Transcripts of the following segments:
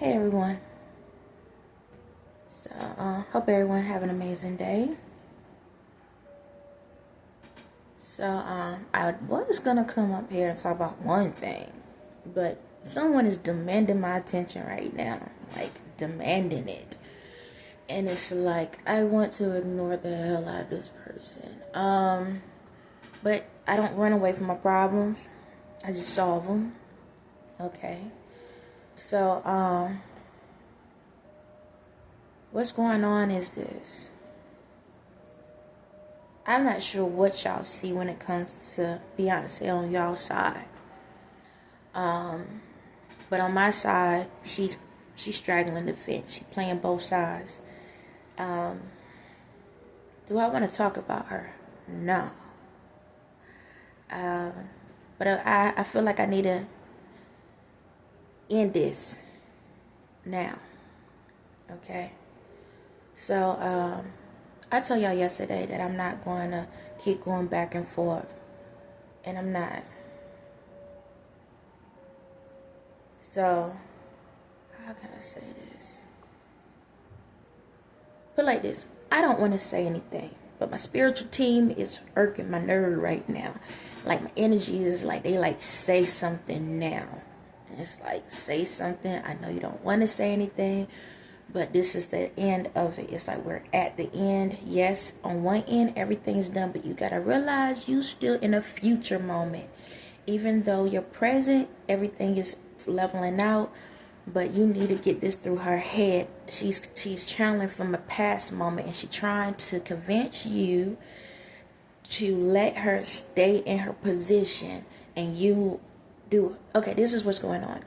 Hey everyone. So, hope everyone have an amazing day. So, I was gonna come up here and talk about one thing, but someone is demanding my attention right now, like demanding it, and it's like I want to ignore the hell out of this person. But I don't run away from my problems. I just solve them. Okay. So, what's going on is this. I'm not sure what y'all see when it comes to Beyonce on y'all side. But on my side, she's straddling the fence. She's playing both sides. Do I want to talk about her? No. But I feel like I need to end this now. Okay? So, I told y'all yesterday that I'm not going to keep going back and forth. And I'm not. So, how can I say this? Put like this. I don't want to say anything. But my spiritual team is irking my nerve right now. Like my energy is like, they like, say something now. And it's like, say something. I know you don't want to say anything. But this is the end of it. It's like we're at the end. Yes, on one end, everything's done. But you got to realize you still in a future moment. Even though you're present, everything is leveling out. But you need to get this through her head. She's channeling from a past moment. And she's trying to convince you to let her stay in her position. And you do. Okay, this is what's going on.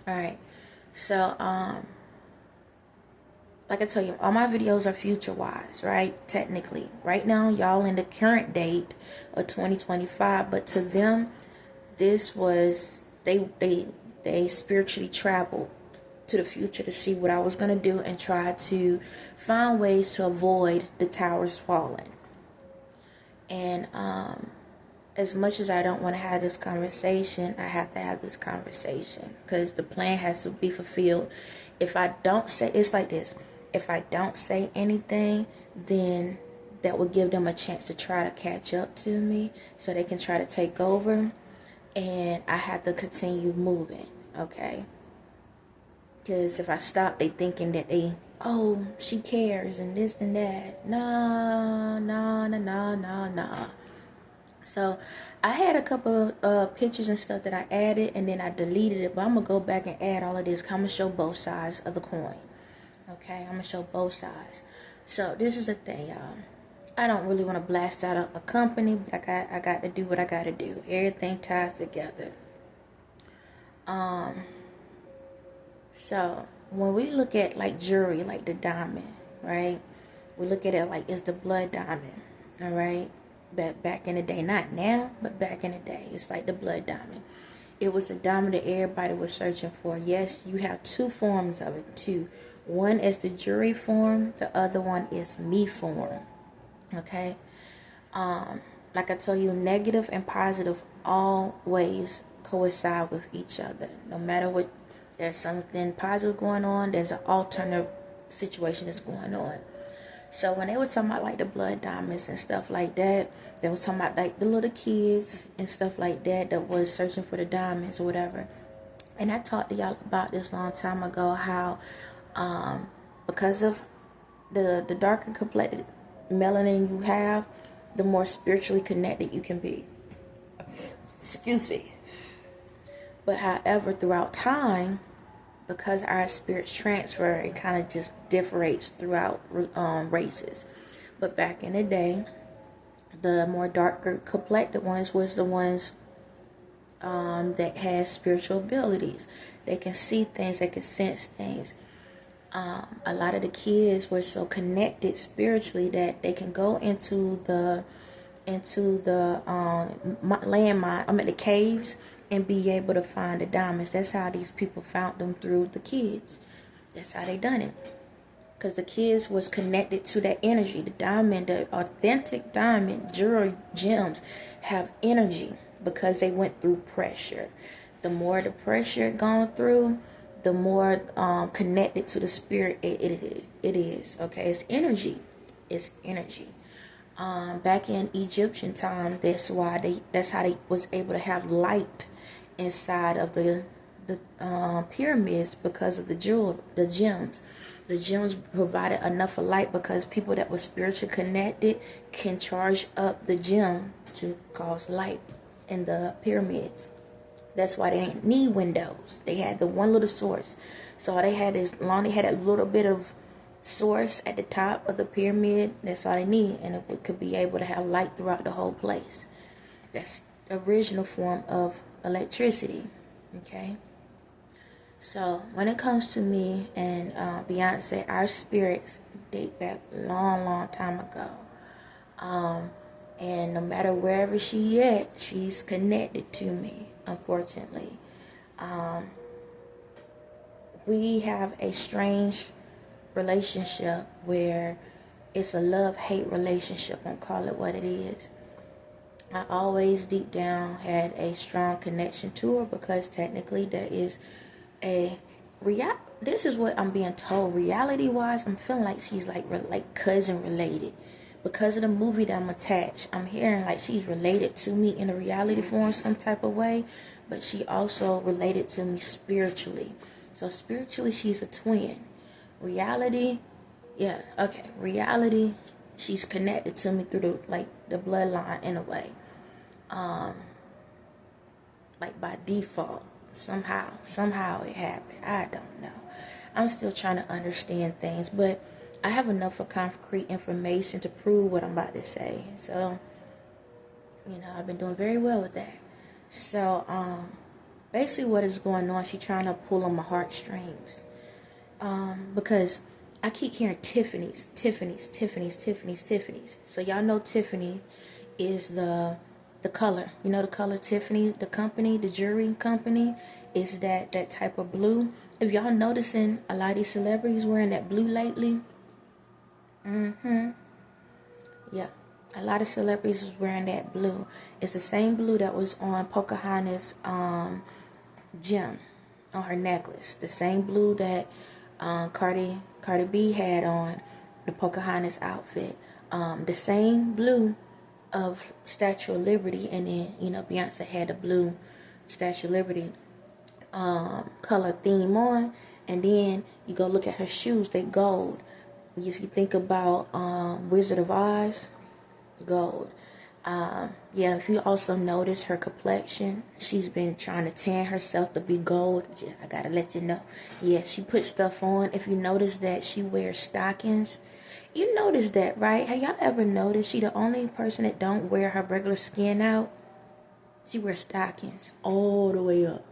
All right. So, like I tell you, all my videos are future-wise, right? Technically. Right now, y'all in the current date of 2025. But to them, this was, they spiritually traveled to the future to see what I was going to do and try to find ways to avoid the towers falling. And as much as I don't want to have this conversation, I have to have this conversation. Because the plan has to be fulfilled. If I don't say, it's like this. If I don't say anything, then that will give them a chance to try to catch up to me so they can try to take over. And I have to continue moving, okay? Because if I stop, they thinking that oh, she cares and this and that. No. So I had a couple of pictures and stuff that I added and then I deleted it. But I'm going to go back and add all of this. I'm going to show both sides of the coin. Okay, I'm going to show both sides. So, this is the thing, y'all. I don't really want to blast out a company, but I got to do what I got to do. Everything ties together. So, when we look at, like, jewelry, like the diamond, right? We look at it like it's the blood diamond, all right? Back in the day. Not now, but back in the day. It's like the blood diamond. It was the diamond that everybody was searching for. Yes, you have two forms of it, too. One is the jury form. The other one is me form. Okay? Like I told you, negative and positive always coincide with each other. No matter what, there's something positive going on, there's an alternative situation that's going on. So when they were talking about like the blood diamonds and stuff like that, they were talking about like the little kids and stuff like that was searching for the diamonds or whatever. And I talked to y'all about this long time ago, how because of the darker complected melanin you have, the more spiritually connected you can be. Excuse me. But however, throughout time, because our spirits transfer, it kind of just differentiates throughout races. But back in the day, the more darker complected ones was the ones that had spiritual abilities. They can see things, they can sense things. A lot of the kids were so connected spiritually that they can go into the landmine, the caves, and be able to find the diamonds. That's how these people found them, through the kids. That's how they done it. Because the kids was connected to that energy. The diamond, the authentic diamond, jewelry, gems have energy because they went through pressure. The more the pressure gone through, the more connected to the spirit it is. Okay, it's energy. It's energy. Back in Egyptian time, that's how they was able to have light inside of the pyramids, because of the gems. The gems provided enough of light, because people that were spiritually connected can charge up the gem to cause light in the pyramids. That's why they didn't need windows. They had the one little source. So all they had is they had a little bit of source at the top of the pyramid. That's all they need, and it could be able to have light throughout the whole place. That's the original form of electricity. Okay. So when it comes to me and Beyonce, our spirits date back a long time ago. And no matter wherever she at, she's connected to me, unfortunately. We have a strange relationship where it's a love-hate relationship. I'll call it what it is. I always deep down had a strong connection to her, because technically there is this is what I'm being told. Reality-wise, I'm feeling like she's like cousin related. Because of the movie that I'm attached, I'm hearing like she's related to me in a reality form some type of way, but she also related to me spiritually. So spiritually, she's a twin. Reality, yeah, okay. Reality, she's connected to me through the bloodline in a way. Like by default, somehow it happened. I don't know. I'm still trying to understand things, but I have enough of concrete information to prove what I'm about to say. So, I've been doing very well with that. So, basically what is going on, she's trying to pull on my heartstrings. Because I keep hearing Tiffany's. So y'all know Tiffany is the color. You know the color Tiffany, the company, the jewelry company, is that type of blue. If y'all noticing a lot of these celebrities wearing that blue lately. Yeah, a lot of celebrities is wearing that blue. It's the same blue that was on Pocahontas' gem on her necklace. The same blue that Cardi B had on the Pocahontas outfit. The same blue of Statue of Liberty, and then Beyonce had a blue Statue of Liberty color theme on, and then you go look at her shoes, they gold. If you think about Wizard of Oz, gold. Yeah, if you also notice her complexion, she's been trying to tan herself to be gold. Yeah, I gotta let you know. Yeah, she put stuff on. If you notice that she wears stockings, you notice that, right? Have y'all ever noticed she the only person that don't wear her regular skin out? She wears stockings all the way up.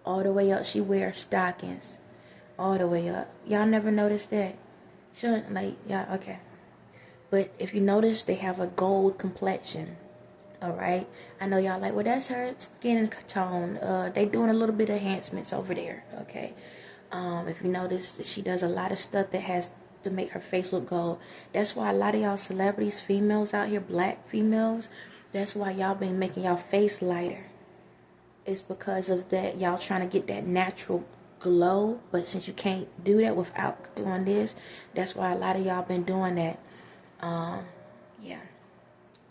All the way up, she wears stockings all the way up. Y'all never noticed that? Sure, yeah, okay. But if you notice, they have a gold complexion. Alright? I know y'all like, well, that's her skin tone. They doing a little bit of enhancements over there. Okay? If you notice, that she does a lot of stuff that has to make her face look gold. That's why a lot of y'all celebrities, females out here, black females, that's why y'all been making y'all face lighter. It's because of that. Y'all trying to get that natural glow. But since you can't do that without doing this, that's why a lot of y'all been doing that. Yeah.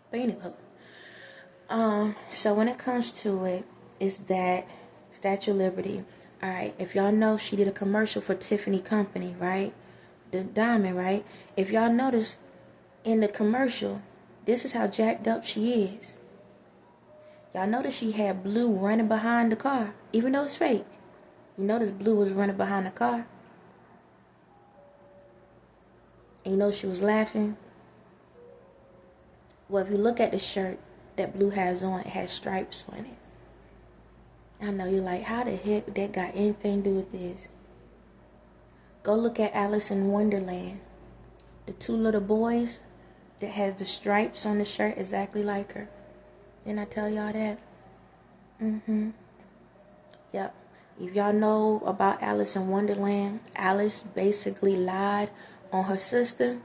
But anyway, so when it comes to it, is that Statue of Liberty. Alright, if y'all know, she did a commercial for Tiffany Company, right? The diamond, right? If y'all notice in the commercial, this is how jacked up she is. Y'all notice she had blue running behind the car, even though it's fake. You notice blue was running behind the car. And you know she was laughing. Well, if you look at the shirt that blue has on, it has stripes on it. I know you're like, how the heck that got anything to do with this? Go look at Alice in Wonderland. The two little boys that has the stripes on the shirt exactly like her. Didn't I tell y'all that? Yep. If y'all know about Alice in Wonderland, Alice basically lied on her sister,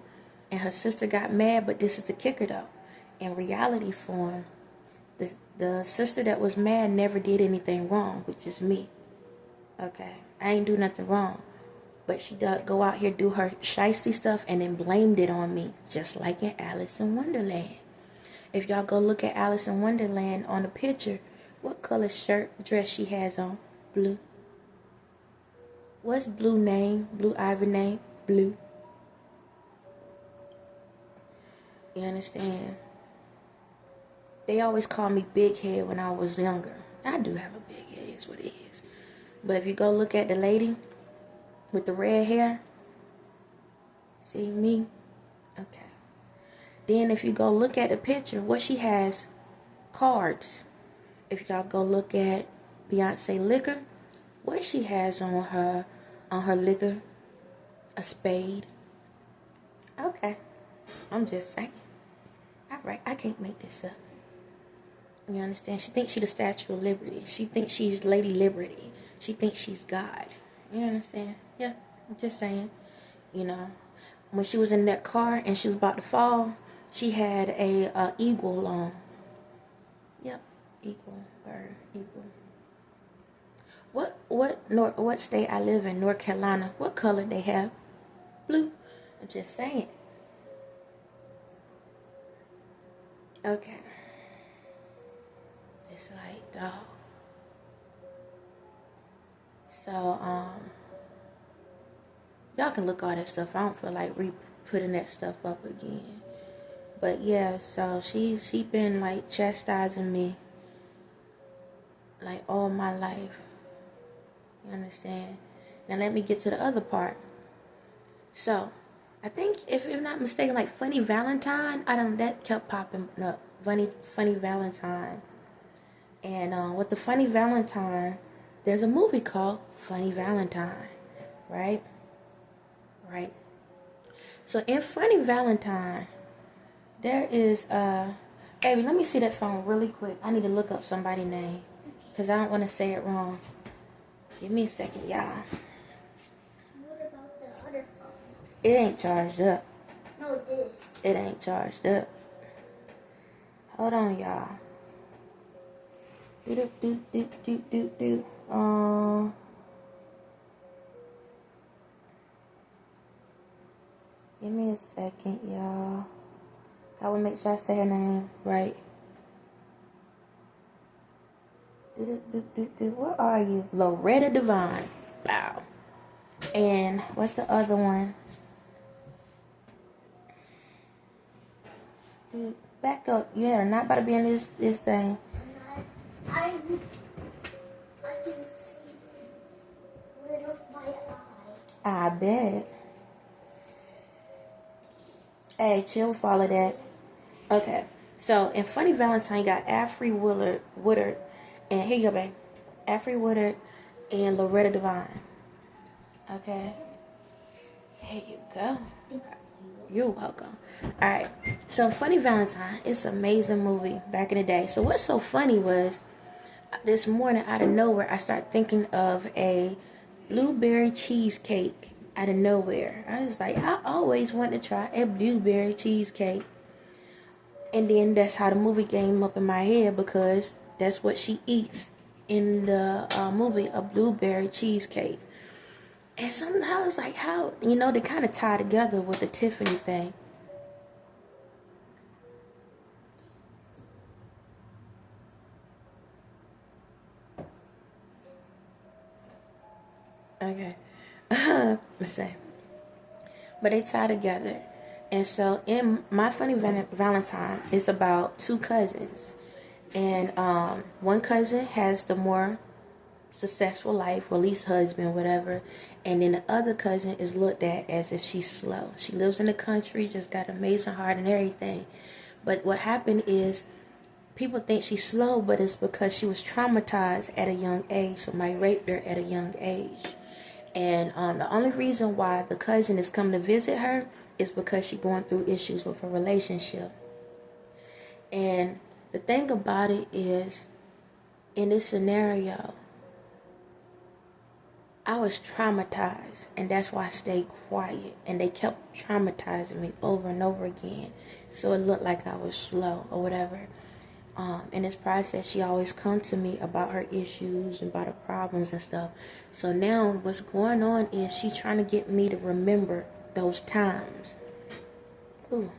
and her sister got mad, but this is the kicker though. In reality form, the sister that was mad never did anything wrong, which is me. Okay, I ain't do nothing wrong. But she does go out here, do her shiesty stuff, and then blamed it on me, just like in Alice in Wonderland. If y'all go look at Alice in Wonderland on the picture, what color dress she has on? Blue. What's Blue name? Blue Ivy name? Blue. You understand? They always called me big head when I was younger. I do have a big head, is what it is. But if you go look at the lady with the red hair, see me? Okay. Then if you go look at the picture, what she has, cards. If y'all go look at Beyonce liquor, what she has on her liquor, a spade. Okay. I'm just saying. Alright, I can't make this up. You understand? She thinks she's the Statue of Liberty. She thinks she's Lady Liberty. She thinks she's God. You understand? Yeah, I'm just saying. You know, when she was in that car and she was about to fall, she had a eagle on. Yep, eagle, bird, eagle. What state I live in, North Carolina? What color they have? Blue. I'm just saying. Okay. It's like, dog. So, y'all can look all that stuff. I don't feel like putting that stuff up again. But yeah, so she been like chastising me like all my life. You understand? Now let me get to the other part. So, I think if I'm not mistaken, like Funny Valentine, that kept popping up. Funny Valentine. And with the Funny Valentine, there's a movie called Funny Valentine, right? Right. So in Funny Valentine, there is baby, let me see that phone really quick. I need to look up somebody's name because I don't want to say it wrong. Give me a second, y'all. What about the other phone? It ain't charged up. No, this. It ain't charged up. Hold on, y'all. Do. Give me a second, y'all. I will make sure I say her name right. Where are you? Loretta Devine. Wow. And what's the other one? Dude, back up. You're not about to be in this thing. I can see little my eye. I bet. Hey, chill, follow that. Okay. So, in Funny Valentine, you got Afrey Woodard, and here you go, babe. Afrey Woodard and Loretta Devine. Okay. Here you go. You're welcome. Alright. So, Funny Valentine, it's an amazing movie back in the day. So, what's so funny was, this morning, out of nowhere, I started thinking of a blueberry cheesecake out of nowhere. I was like, I always wanted to try a blueberry cheesecake. And then that's how the movie came up in my head, because that's what she eats in the movie, a blueberry cheesecake. And somehow it's like, how, they kind of tie together with the Tiffany thing. Okay. Let's see. But they tie together. And so in My Funny Valentine, it's about two cousins. And one cousin has the more successful life, or at least husband, whatever. And then the other cousin is looked at as if she's slow. She lives in the country, just got an amazing heart and everything. But what happened is, people think she's slow, but it's because she was traumatized at a young age. Somebody raped her at a young age. And the only reason why the cousin is coming to visit her is because she's going through issues with her relationship. And the thing about it is, in this scenario, I was traumatized, and that's why I stayed quiet. And they kept traumatizing me over and over again, so it looked like I was slow or whatever. In this process, she always come to me about her issues and about her problems and stuff. So now what's going on is she trying to get me to remember those times. Ooh.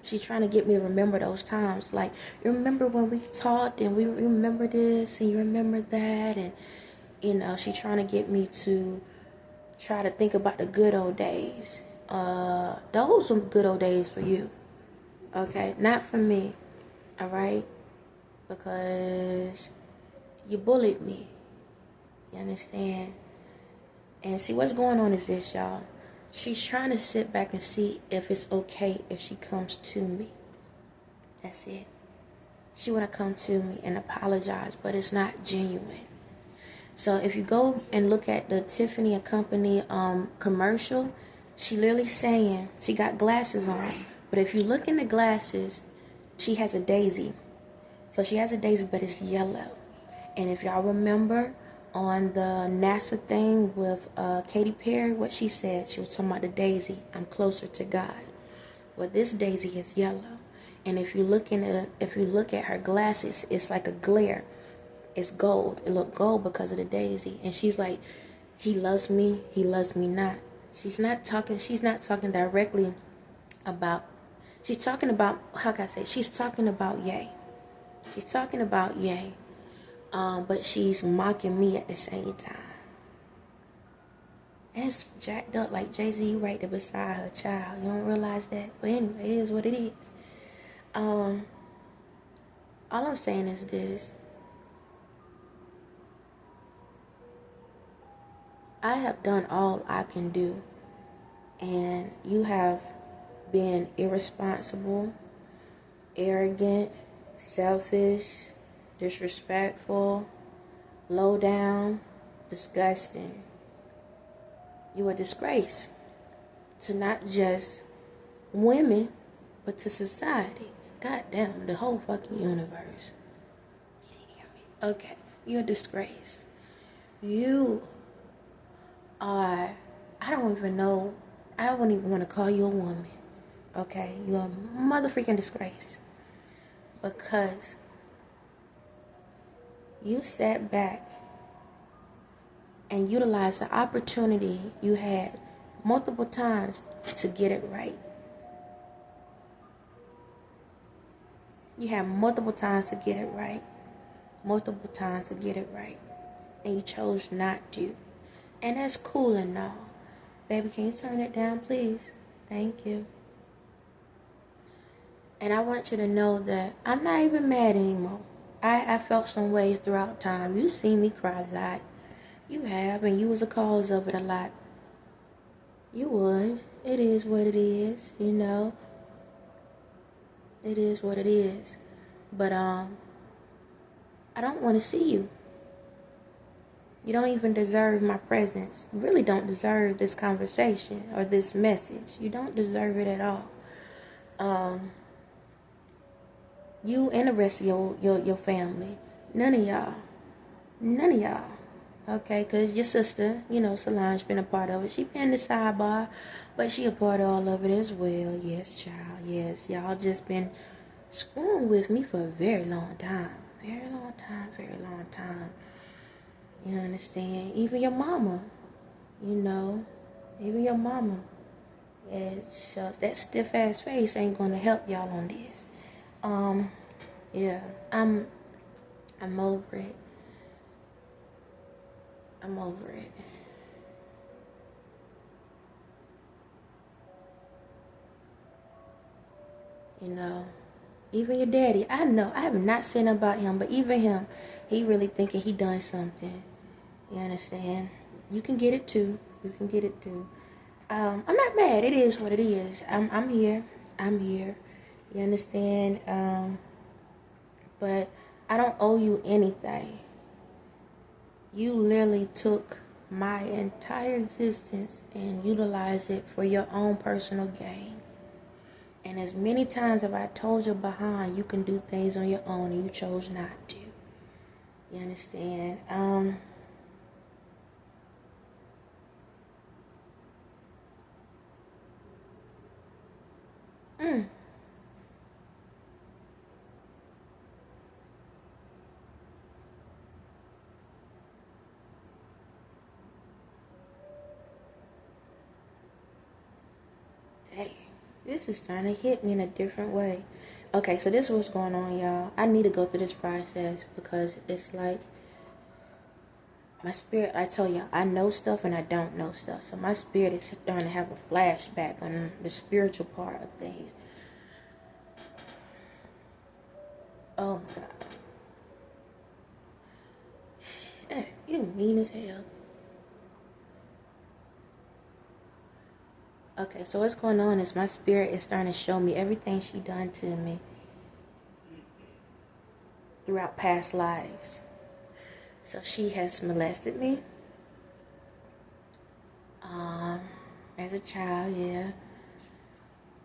She's trying to get me to remember those times. Like, you remember when we talked and we remember this and you remember that? And, you know, she's trying to get me to try to think about the good old days. Those are good old days for you. Okay? Not for me. All right? Because you bullied me. You understand? And see, what's going on is this, y'all. She's trying to sit back and see if it's okay if she comes to me. That's it. She want to come to me and apologize, but it's not genuine. So if you go and look at the Tiffany and Company commercial, she literally saying, she got glasses on, but if you look in the glasses, she has a daisy. So she has a daisy, but it's yellow. And if y'all remember on the NASA thing with Katy Perry, what she said, she was talking about the daisy. I'm closer to God. Well, this daisy is yellow. And if you look at her glasses, it's like a glare. It's gold. It looked gold because of the daisy. And she's like, he loves me not. She's not talking directly about, she's talking about, how can I say, she's talking about Ye. She's talking about Ye. But she's mocking me at the same time. And it's jacked up like Jay-Z right there beside her child. You don't realize that? But anyway, it is what it is. All I'm saying is this. I have done all I can do. And you have been irresponsible, arrogant, selfish, disrespectful, low down, disgusting. You are a disgrace to not just women, but to society. God damn, the whole fucking universe. Okay, you're a disgrace. You are, I don't even know, I wouldn't even want to call you a woman. Okay, you're a motherfucking disgrace. Because you sat back and utilized the opportunity you had multiple times to get it right. You had multiple times to get it right. Multiple times to get it right. And you chose not to. And that's cool and all. Baby, can you turn it down, please? Thank you. And I want you to know that I'm not even mad anymore. I felt some ways throughout time. You seen me cry a lot. You have, and you was a cause of it a lot. You would. It is what it is, you know. It is what it is. But I don't want to see you. You don't even deserve my presence. You really don't deserve this conversation or this message. You don't deserve it at all. You and the rest of your family. None of y'all. Okay, because your sister, you know, Solange, been a part of it. She been the sidebar, but she a part of all of it as well. Yes, child. Yes, y'all just been screwing with me for a very long time. Very long time. You understand? Even your mama, you know. Even your mama. It shows that stiff ass face ain't gonna help y'all on this. Yeah, I'm over it. I'm over it. You know, even your daddy, I know, I have not said about him, but even him, he really thinking he done something. You understand? You can get it too. I'm not mad. It is what it is. I'm here. You understand? But I don't owe you anything. You literally took my entire existence and utilized it for your own personal gain. And as many times have I told you behind, you can do things on your own and you chose not to. You understand? This is starting to hit me in a different way. Okay, so this is what's going on, y'all. I need to go through this process because it's like my spirit, I tell you, I know stuff and I don't know stuff. So my spirit is starting to have a flashback on the spiritual part of things. Oh my God. You mean as hell. Okay, so what's going on is my spirit is starting to show me everything she done to me throughout past lives. So she has molested me. As a child, yeah.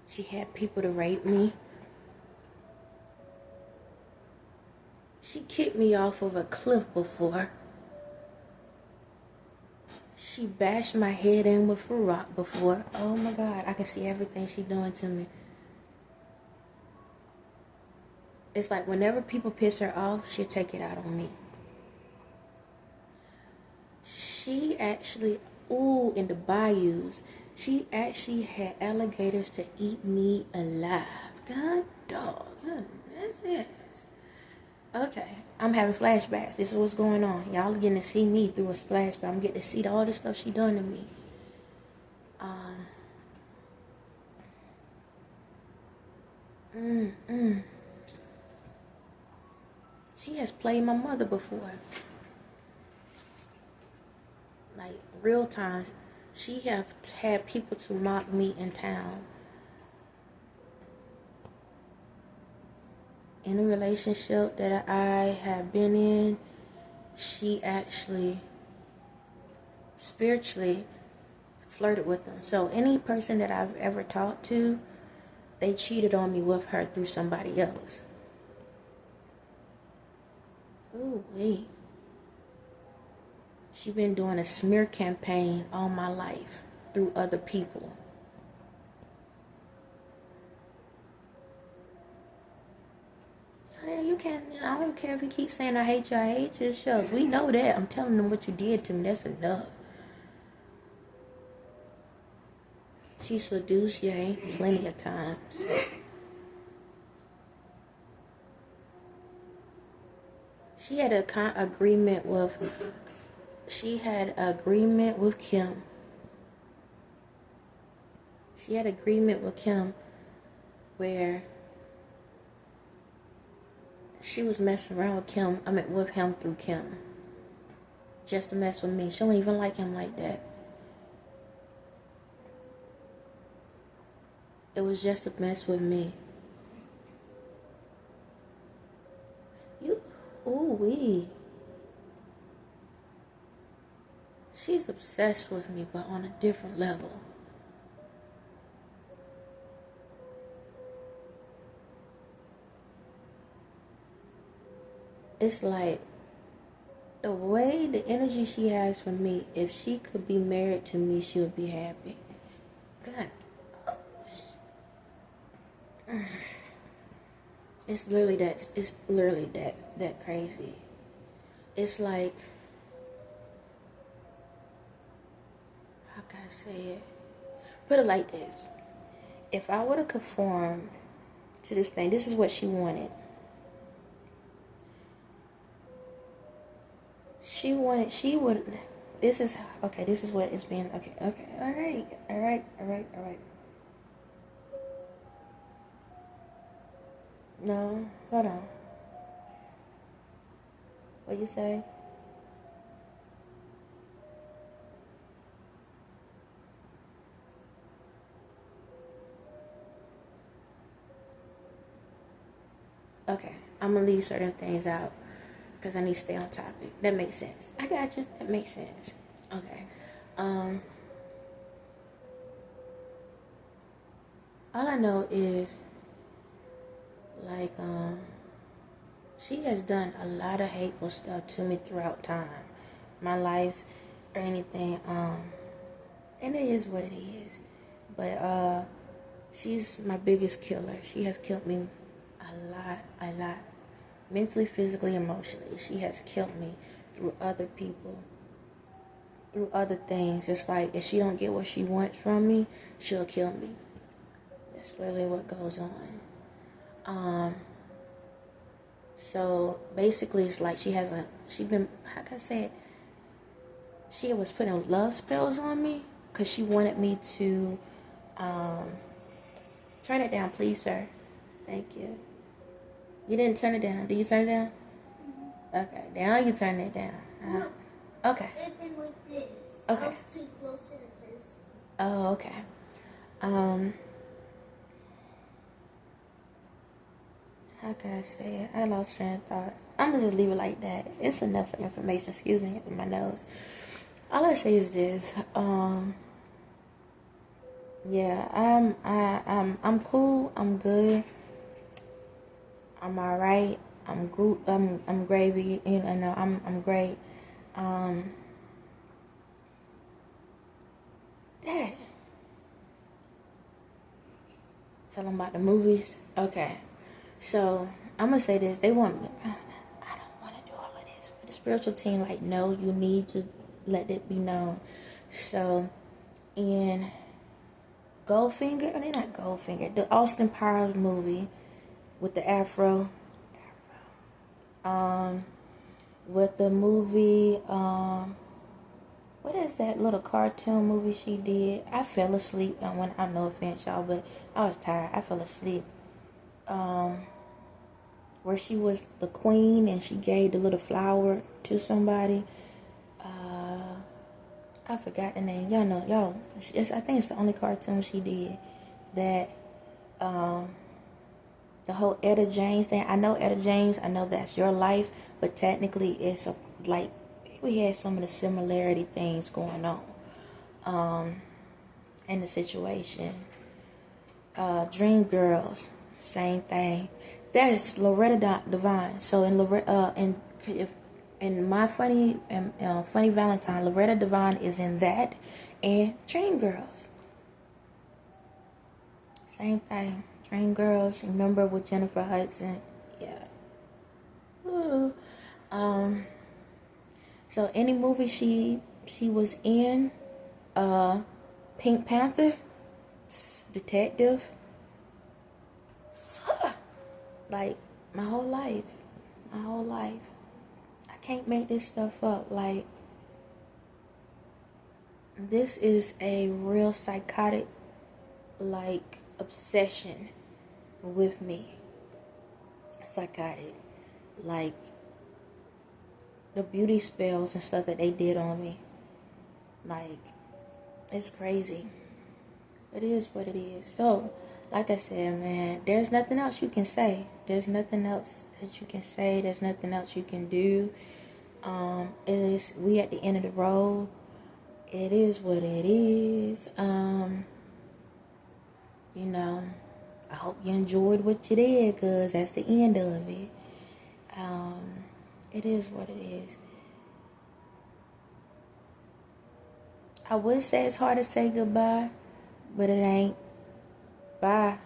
She had people to rape me. She kicked me off of a cliff before. She bashed my head in with a rock before. Oh my God, I can see everything she doing to me. It's like whenever people piss her off, she'll take it out on me. She actually, in the bayous, she actually had alligators to eat me alive. God dog, that's it. Okay, I'm having flashbacks. This is what's going on. Y'all are getting to see me through a flashback. I'm getting to see all the stuff she done to me. She has played my mother before. Like, real time. She have had people to mock me in town. In a relationship that I have been in, she actually spiritually flirted with them. So any person that I've ever talked to, they cheated on me with her through somebody else. Ooh wee. She been doing a SMIRK campaign all my life through other people. You can't, I don't care if you keep saying I hate you, sure. We know that. I'm telling them what you did to me. That's enough. She seduced you plenty of times. She had an agreement with Kim. She had agreement with Kim where she was messing around with him through Kim. Just to mess with me. She don't even like him like that. It was just to mess with me. She's obsessed with me, but on a different level. It's like the way, the energy she has for me, if she could be married to me, she would be happy. God. It's literally that crazy. It's like, how can I say it? Put it like this. If I would have conformed to this thing, this is what she wanted. This is what it's been. Okay, all right. No, hold on. What you say? Okay, I'm gonna leave certain things out because I need to stay on topic. That makes sense. I got you. That makes sense. Okay. All I know is, like, she has done a lot of hateful stuff to me throughout time, my life, or anything. And it is what it is. But she's my biggest killer. She has killed me a lot. Mentally, physically, emotionally. She has killed me through other people, through other things. Just like if she don't get what she wants from me, she'll kill me. That's literally what goes on. So basically, it's like she been, how can I say it? She was putting love spells on me because she wanted me to, turn it down, please, sir. Thank you. You didn't turn it down. Did you turn it down? Okay, now you turn it down. Okay. It's been like this. Okay. I was too close to this. Oh, okay. How can I say it? I lost train of thought. I'm gonna just leave it like that. It's enough information. Excuse me, with my nose. All I say is this. Yeah, I'm cool. I'm good. I'm alright. I'm gravy. You know, I'm great. Dad. Tell them about the movies. Okay. So I'm gonna say this. They want me. I don't want to do all of this. But the spiritual team, like, no, you need to let it be known. So in Goldfinger, they're not Goldfinger. The Austin Powers movie with the afro. With the movie, what is that little cartoon movie she did? I fell asleep, and when I no offense, y'all, but I was tired. I fell asleep. Where she was the queen and she gave the little flower to somebody. I forgot the name. Y'all know, I think it's the only cartoon she did that. The whole Etta James thing. I know Etta James. I know that's your life, but technically it's like we had some of the similarity things going on in the situation. Dream Girls, same thing. That's Loretta Devine. So in my funny Valentine, Loretta Devine is in that, and Dream Girls, same thing. Dream Girls, remember, with Jennifer Hudson. Yeah. Ooh. So any movie she was in, Pink Panther, detective, like my whole life. I can't make this stuff up. Like, this is a real psychotic, like, obsession with me. Psychotic. Like, the beauty spells and stuff that they did on me. Like, it's crazy. It is what it is. So, like I said, man, there's nothing else you can say. There's nothing else that you can say. There's nothing else you can do. We at the end of the road. It is what it is. You know, I hope you enjoyed what you did, because that's the end of it. It is what it is. I would say it's hard to say goodbye, but it ain't. Bye.